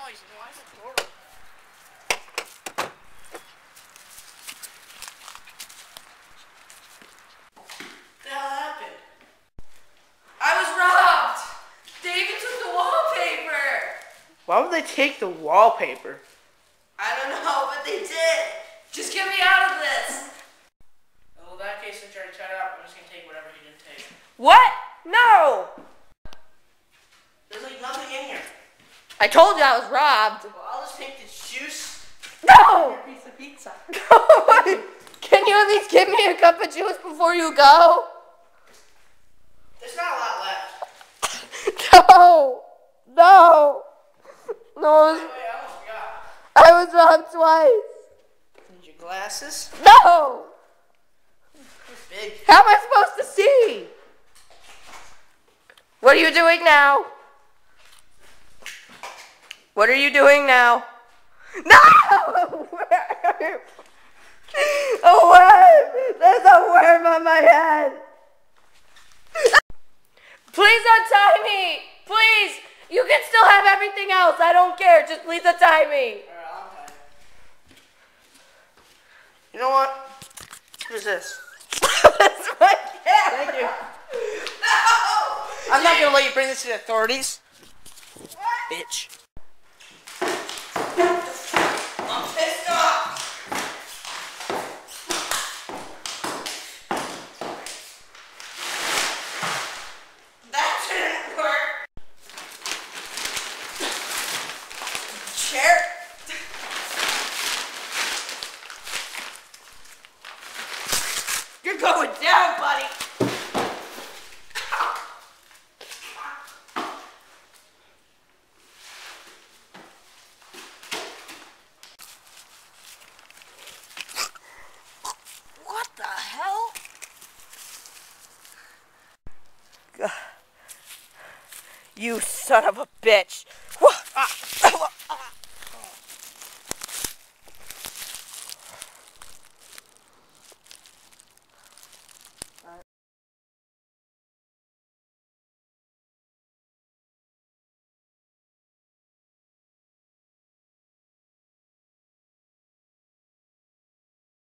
noise? Why is the door open? What the hell happened? I was robbed! David took the wallpaper! Why would they take the wallpaper? I don't know, but they did! Just get me out of this! Well, in that case, since you already tried it out, I'm just gonna take whatever he didn't take. What? No! There's like nothing in here. I told you I was robbed. Well, I'll just take this juice. No! And a piece of pizza. Can you at least give me a cup of juice before you go? There's not a lot left. No! No! No! Wait, I almost forgot. I was robbed twice. Need your glasses? No! It's big. How am I supposed to see? What are you doing now? What are you doing now? No! A worm! There's a worm on my head! Please untie me! Please! You can still have everything else. I don't care. Just please untie me. Alright, I'll untie you. You know what? Who's this? That's my cat. Thank you. No! I'm not gonna let you bring this to the authorities. Bitch. I'm pissed off. That didn't work. Chair. You're going down, buddy. What the hell? You son of a bitch.